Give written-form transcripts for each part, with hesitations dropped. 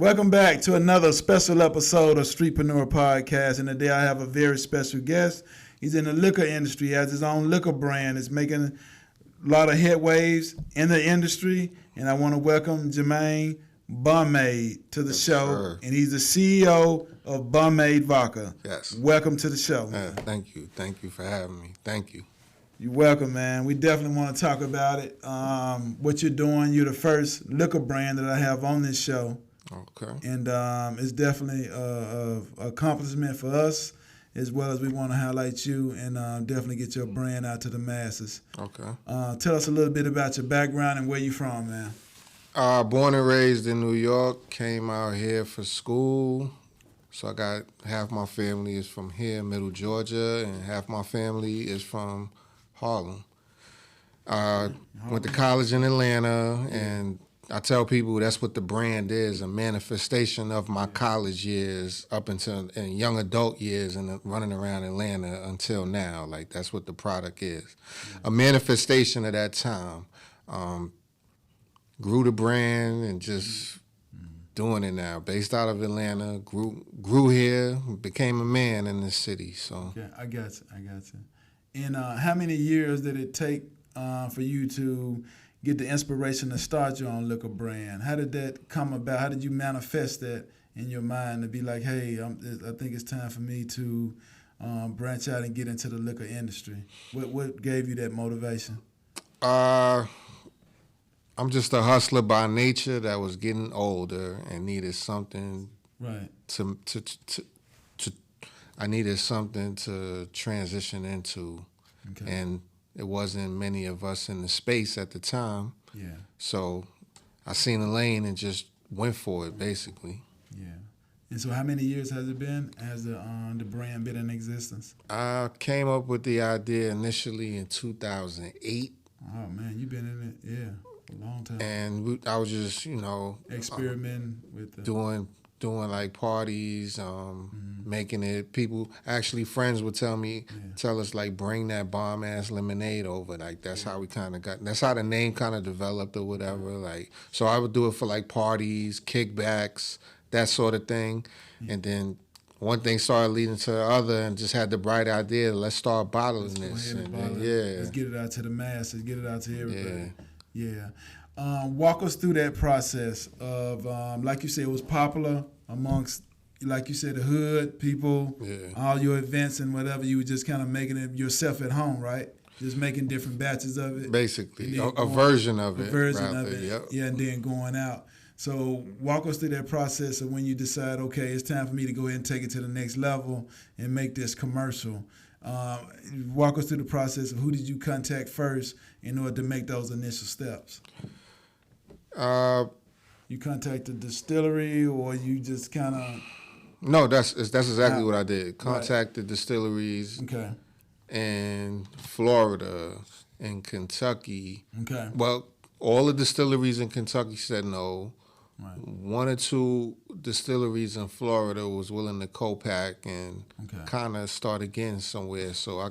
Welcome back to another special episode of Streetpreneurnetwork, and today I have a very special guest. He's in the liquor industry, has his own liquor brand, is making a lot of headwaves in the industry, and I want to welcome Jermaine Bomade to the show, sir. And he's the CEO of Bomade Vodka. Yes. Welcome to the show. Thank you for having me. Thank you. You're welcome, man. We definitely want to talk about it. What you're doing. You're the first liquor brand that I have on this show. Okay. And it's definitely an accomplishment for us, as well as we want to highlight you and definitely get your brand out to the masses. Okay. Tell us a little bit about your background and where you from, man. Born and raised in New York, came out here for school. So I got half my family is from here, Middle Georgia, and half my family is from Harlem. Went to college in Atlanta, and I tell people that's what the brand is, a manifestation of my college years up until and young adult years and running around Atlanta until now. Like, that's what the product is. A manifestation of that time. Grew the brand and just doing it now. Based out of Atlanta, grew here, became a man in this city. So Okay, I got you. And how many years did it take for you to get the inspiration to start your own liquor brand? How did that come about? How did you manifest that in your mind to be like, hey, I think it's time for me to branch out and get into the liquor industry? What gave you that motivation? I'm just a hustler by nature that was getting older and needed something Right. I needed something to transition into. Okay. And it wasn't many of us in the space at the time. Yeah. So I seen a lane and just went for it, basically. Yeah. And so how many years has it been? Has the brand been in existence? I came up with the idea initially in 2008. Oh, man, you've been in it, yeah, a long time. And I was just, Experimenting with the... doing like parties, making it. People, actually friends would tell us like, bring that bomb ass lemonade over. Like, that's how we kind of that's how the name kind of developed or whatever. Like, so I would do it for like parties, kickbacks, that sort of thing. And then one thing started leading to the other, and just had the bright idea, let's start bottling this. And then, Let's get it out to the masses, get it out to everybody. Yeah. Walk us through that process of, like you said, it was popular amongst, like you said, the hood, people, all your events and whatever. You were just kind of making it yourself at home, right? Just making different batches of it. Basically, a version of it. A version of it, yep. Yeah, and then going out. So walk us through that process of when you decide, okay, it's time for me to go ahead and take it to the next level and make this commercial. Walk us through the process of who did you contact first in order to make those initial steps? You contacted the distillery, or you just kind of... No, that's exactly what I did. Contacted distilleries Okay. in Florida, in Kentucky. Okay. Well, all the distilleries in Kentucky said no. Right. One or two distilleries in Florida was willing to co-pack and kind of start again somewhere. So I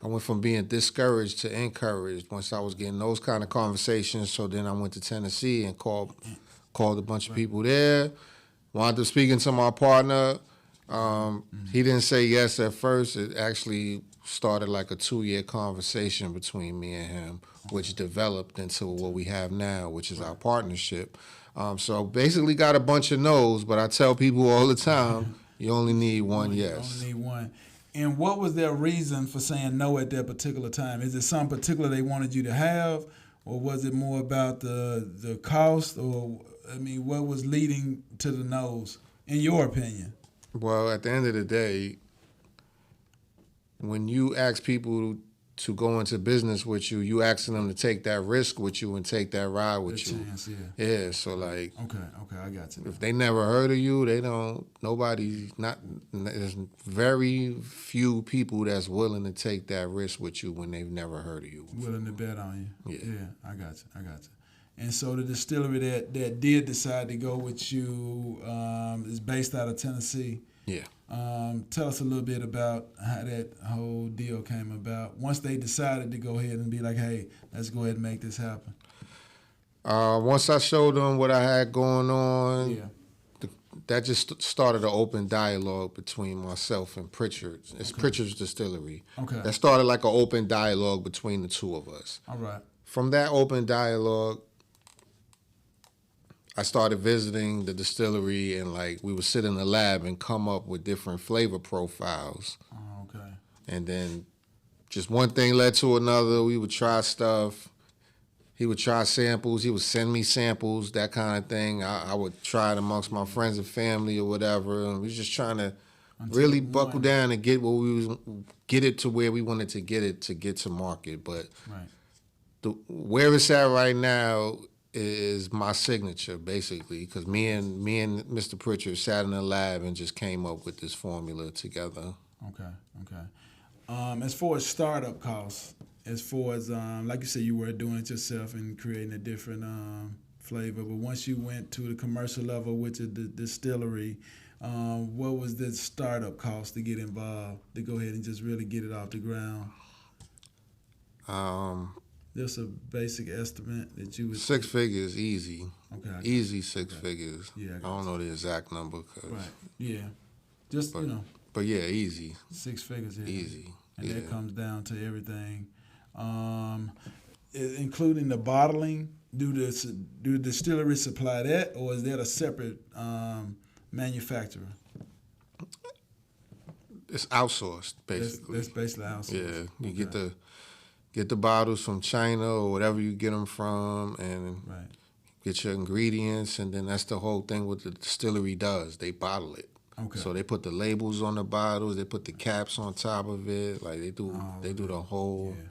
went from being discouraged to encouraged once I was getting those kind of conversations. So then I went to Tennessee and called a bunch of people there. Wound up speaking to my partner. He didn't say yes at first. It actually started like a 2-year conversation between me and him, which developed into what we have now, which is our partnership. So basically got a bunch of no's, but I tell people all the time, you only need one yes. You only need one. And what was their reason for saying no at that particular time? Is it something particular they wanted you to have, or was it more about the cost, or, I mean, what was leading to the no's, in your opinion? Well, at the end of the day, when you ask people to go into business with you, you asking them to take that risk with you and take that ride with you. Chance, yeah, so like... Okay, I got you. If they never heard of you, there's very few people that's willing to take that risk with you when they've never heard of you. Willing to bet on you. Yeah, I got you. And so the distillery that did decide to go with you is based out of Tennessee. Yeah. Tell us a little bit about how that whole deal came about. Once they decided to go ahead and be like, hey, let's go ahead and make this happen. Once I showed them what I had going on, that just started an open dialogue between myself and Pritchard's. It's Pritchard's Distillery. Okay. That started like an open dialogue between the two of us. All right. From that open dialogue, I started visiting the distillery, and like we would sit in the lab and come up with different flavor profiles. Oh, okay. And then just one thing led to another. We would try stuff. He would try samples. He would send me samples, that kind of thing. I would try it amongst my friends and family or whatever. And we was just trying to really buckle down and get it to where we wanted to get to market. But where it's at right now is my signature, basically, because me and Mr. Pritchard sat in the lab and just came up with this formula together. Okay. As far as startup costs, as far as like you said, you were doing it yourself and creating a different flavor, but once you went to the commercial level with the distillery, what was the startup cost to get involved, to go ahead and just really get it off the ground? Just a basic estimate that you would... 6 figures, easy. Okay. Easy 6 figures. Yeah. I don't know the exact number. Right. Yeah. Just, But yeah, easy. 6 figures, yeah. Easy. And that comes down to everything. Including the bottling, do the distillery supply that, or is that a separate manufacturer? It's outsourced, basically. That's basically outsourced. Yeah, you get the bottles from China or whatever you get them from, and get your ingredients, and then that's the whole thing what the distillery does. They bottle it. Okay. So they put the labels on the bottles, they put the caps on top of it, like they do the whole. Yeah.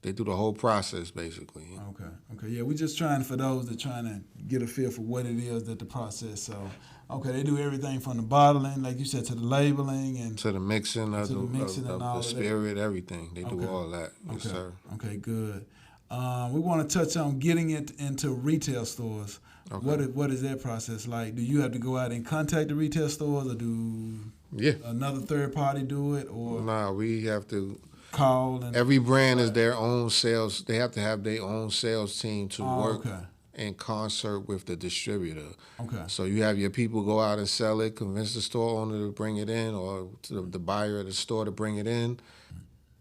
They do the whole process, basically. Okay. Yeah, we're just trying, for those that trying to get a feel for what it is that the process. So, they do everything from the bottling, like you said, to the labeling and to the mixing of the spirit, everything. They do all that. Yes, sir. Okay, good. We want to touch on getting it into retail stores. Okay. What is that process like? Do you have to go out and contact the retail stores, or do another third party do it? Or nah, we have to call. And every brand is their own sales. They have to have their own sales team to work in concert with the distributor. Okay. So you have your people go out and sell it, convince the store owner to bring it in, or to the buyer at the store to bring it in.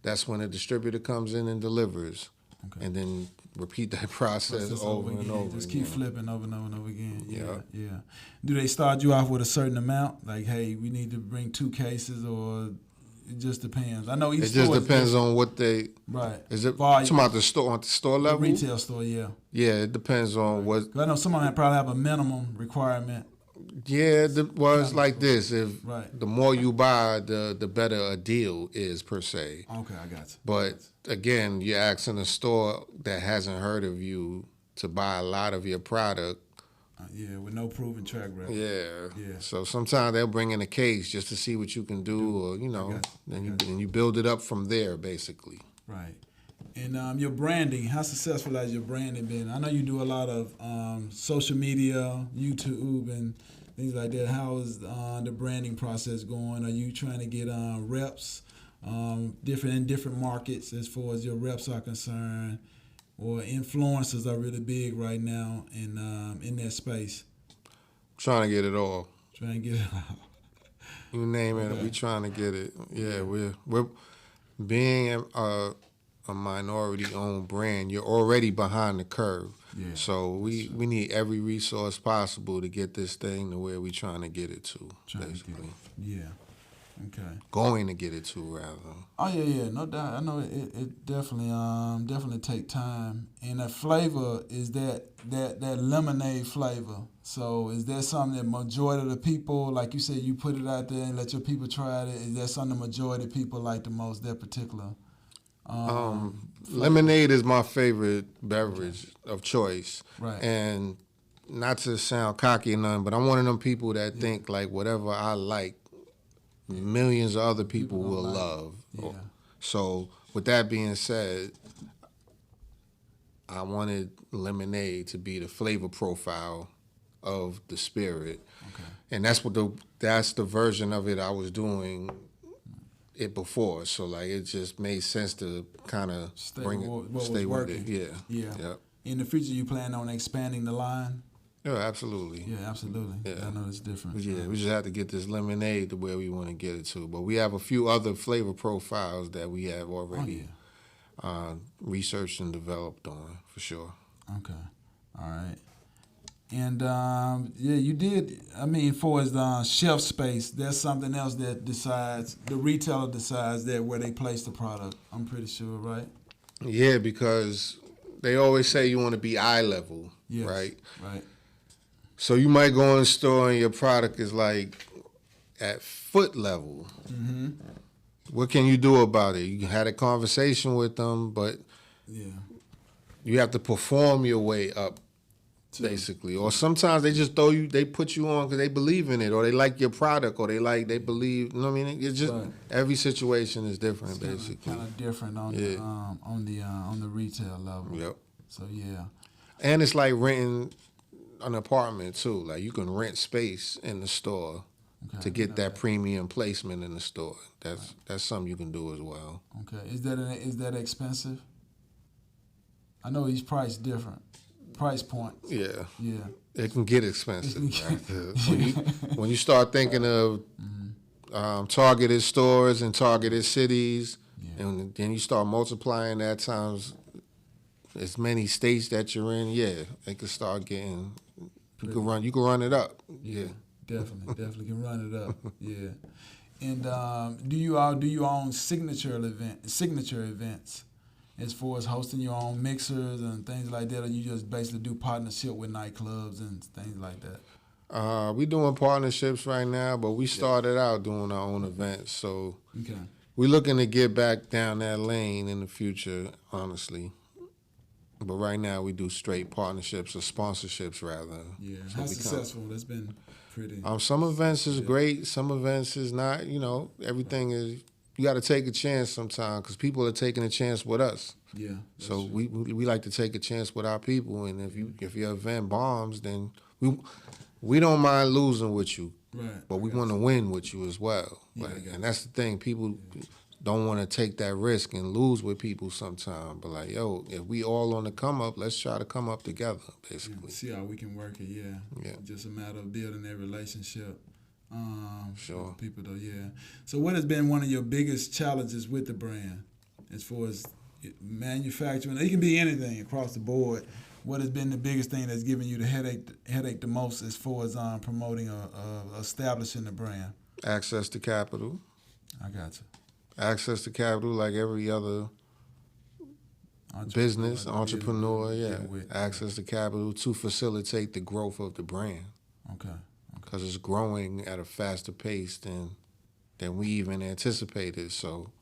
That's when the distributor comes in and delivers. Okay. And then repeat that process over and over. Just keep flipping over and over and over again. Yeah. Do they start you off with a certain amount? Like, hey, we need to bring 2 cases, or it just depends? I know each store. It just depends on what they. Right. Is it talking about the store, on the store level? The retail store, yeah. Yeah, it depends on what. I know some of them probably have a minimum requirement. Yeah, it's like this. If the more you buy, the better a deal is, per se. Okay, I got you. But again, you're asking a store that hasn't heard of you to buy a lot of your product. With no proven track record. Yeah. So sometimes they'll bring in a case just to see what you can do, or then you build it up from there, basically. Right. And your branding, how successful has your branding been? I know you do a lot of social media, YouTube, and things like that. How is the branding process going? Are you trying to get reps in different markets as far as your reps are concerned? Or influencers are really big right now in that space? Trying to get it all. Trying to get it all. You name it, we trying to get it. Yeah, we're being a minority-owned brand. You're already behind the curve. Yeah, so we need every resource possible to get this thing to where we're trying to get it to, basically. Yeah. Okay. Going to get it to, rather. Oh yeah, no doubt. I know it definitely take time. And the flavor is that lemonade flavor. So is that something that majority of the people, like you said, you put it out there and let your people try it? Is that something the majority of people like the most? That particular. Lemonade is my favorite beverage of choice. Right. And not to sound cocky or nothing, but I'm one of them people that think like whatever I like, millions of other people will love. Yeah. So with that being said, I wanted lemonade to be the flavor profile of the spirit. Okay. And that's the version of it I was doing it before. So like it just made sense to kind of stay with it. Yeah. In the future, you plan on expanding the line? Yeah, absolutely. Yeah, absolutely. Yeah. I know it's different. Yeah, we just have to get this lemonade to where we want to get it to. But we have a few other flavor profiles that we have already researched and developed on, for sure. Okay. All right. And yeah, you did. I mean, for as the shelf space, there's something else that decides the retailer decides that where they place the product. I'm pretty sure, right? Yeah, because they always say you want to be eye level, Yes, right? Right. So you might go in the store and your product is like at foot level. Mm-hmm. What can you do about it? You had a conversation with them, but you have to perform your way up. Basically, or sometimes they just they put you on because they believe in it, or they like your product, or they believe. You know what I mean? It's just every situation is different, basically. Kind of different on the retail level. Yep. So yeah. And it's like renting an apartment too. Like you can rent space in the store to get that premium placement in the store. That's something you can do as well. Okay. Is that expensive? I know each price different. Price points. Yeah. Yeah. It can get expensive. Right? when you start thinking of targeted stores and targeted cities, and then you start multiplying that times as many states that you're in, it can start getting. You can run it up. Yeah. Definitely can run it up. Yeah. And do you own signature events? As far as hosting your own mixers and things like that, or you just basically do partnership with nightclubs and things like that? We doing partnerships right now, but we started out doing our own events. So we're looking to get back down that lane in the future, honestly. But right now we do straight partnerships or sponsorships rather. Yeah, how successful? That's been pretty. Some events is great, some events is not. You know, everything is. You got to take a chance sometimes because people are taking a chance with us. Yeah. So we like to take a chance with our people, and if your event bombs, then we don't mind losing with you, right? But we want to win with you as well. And that's the thing. People don't want to take that risk and lose with people sometimes. But like, if we all on the come up, let's try to come up together, basically. Yeah, see how we can work it. Yeah. Just a matter of building that relationship. Sure. People though, So what has been one of your biggest challenges with the brand as far as manufacturing? It can be anything across the board. What has been the biggest thing that's given you the headache the most as far as promoting establishing the brand? Access to capital. I got you. Access to capital like every other business, entrepreneur, access to capital to facilitate the growth of the brand. Okay. Because it's growing at a faster pace than we even anticipated. So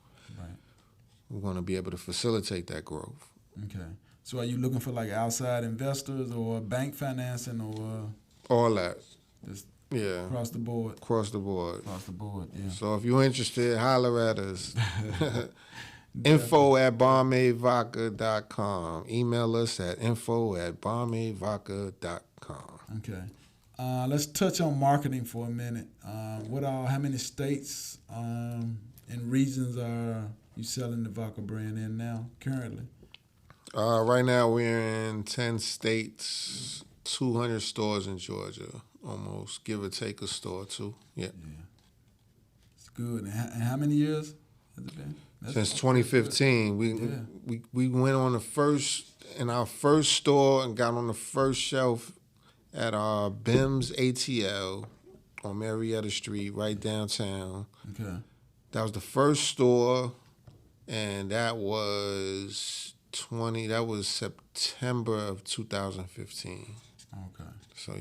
we're going to be able to facilitate that growth. Okay. So are you looking for like outside investors or bank financing or? All that. Just across the board? Across the board. Across the board, yeah. So if you're interested, holler at us. info@bomadevodka.com. Email us at info@bomadevodka.com. Okay. Let's touch on marketing for a minute. How many states and regions are you selling the vodka brand in now, currently? Right now we're in 10 states, 200 stores in Georgia, almost, give or take a store or two. Yeah. It's good. And how many years has it been? Since 2015. We went on in our first store and got on the first shelf at our BIM's ATL on Marietta Street, right downtown. Okay. That was the first store, and that was September of 2015. Okay. So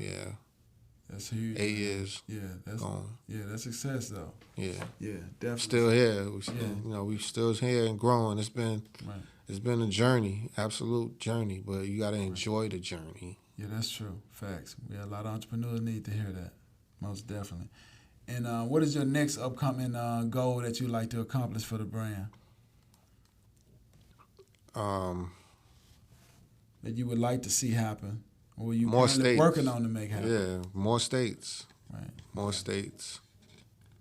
that's huge. 8 years. That's success though. Yeah, definitely. Still here. We still here and growing. It's been a journey, absolute journey, but you got to enjoy the journey. Yeah, that's true. Facts. A lot of entrepreneurs need to hear that, most definitely. And what is your next upcoming goal that you'd like to accomplish for the brand? That you would like to see happen, or you working on to make happen? Yeah, more states. Right. More states.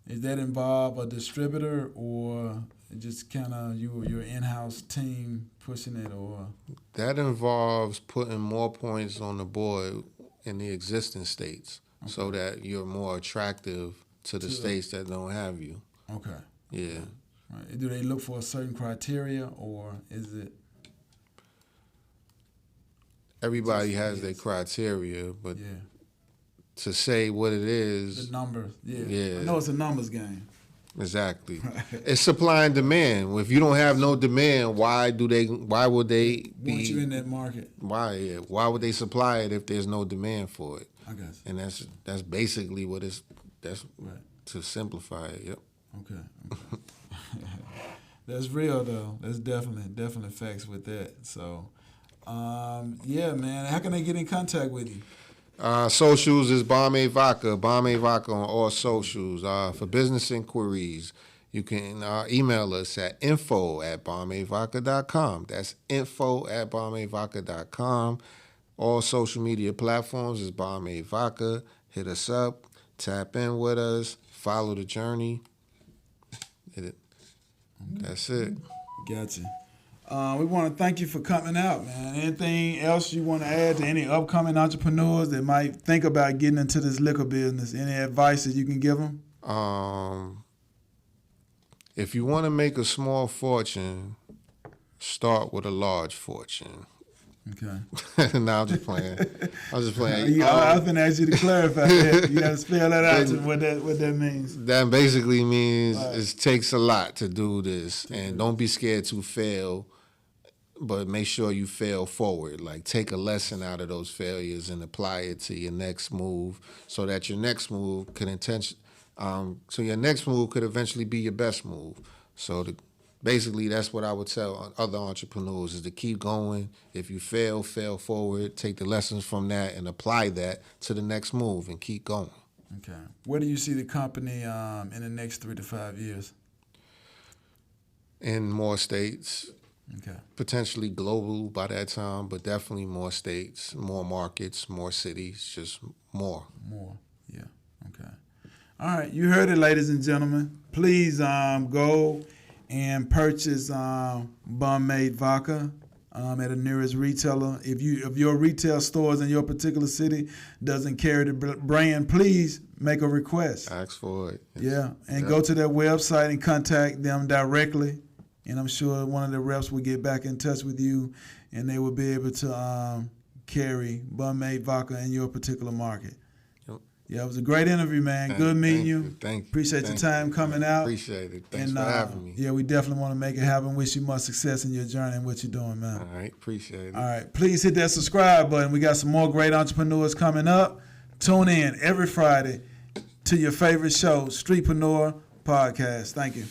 Is that involve a distributor or just kind of your in-house team pushing it, or? That involves putting more points on the board in the existing states, so that you're more attractive to the states that don't have you. Okay. Yeah. Right. Do they look for a certain criteria, or is it? Everybody has their criteria, but to say what it is, the numbers. Yeah. I know it's a numbers game. Exactly. It's supply and demand. If you don't have no demand, why would they Want you in that market? Why would they supply it if there's no demand for it? I guess. And that's basically what that's right. To simplify it. Yep. Okay. That's real though. That's definitely facts with that. So, yeah, man. How can they get in contact with you? Socials is Bomade Vodka. Bomade Vodka on all socials. For business inquiries, you can email us at info@bomadevodka.com. That's info@bomadevodka.com. All social media platforms is Bomade Vodka. Hit us up. Tap in with us. Follow the journey. Hit it. That's it. Gotcha. We want to thank you for coming out, man. Anything else you want to add to any upcoming entrepreneurs that might think about getting into this liquor business? Any advice that you can give them? If you want to make a small fortune, start with a large fortune. Okay. No, I'm just playing. I was just playing. I was going to ask you to clarify that. You got to spell that out to what that means. That basically means it takes a lot to do this, and don't be scared to fail, but make sure you fail forward. Like, take a lesson out of those failures and apply it to your next move, so that your next move could eventually be your best move. So basically, that's what I would tell other entrepreneurs, is to keep going. If you fail forward, take the lessons from that and apply that to the next move and keep going. Okay. Where do you see the company in the next 3 to 5 years? In more states. Okay. Potentially global by that time, but definitely more states, more markets, more cities, just more. More, yeah. Okay. All right. You heard it, ladies and gentlemen. Please go and purchase Bomade Vodka at a nearest retailer. If your retail stores in your particular city doesn't carry the brand, please make a request. Ask for it. Yeah, and go to their website and contact them directly. And I'm sure one of the reps will get back in touch with you, and they will be able to carry Bomade Vodka in your particular market. Yeah, it was a great interview, man. Good meeting you. Thank you. Appreciate your time coming out. Appreciate it. Thanks for having me. Yeah, we definitely want to make it happen. Wish you much success in your journey and what you're doing, man. All right, appreciate it. All right, please hit that subscribe button. We got some more great entrepreneurs coming up. Tune in every Friday to your favorite show, Streetpreneur Podcast. Thank you.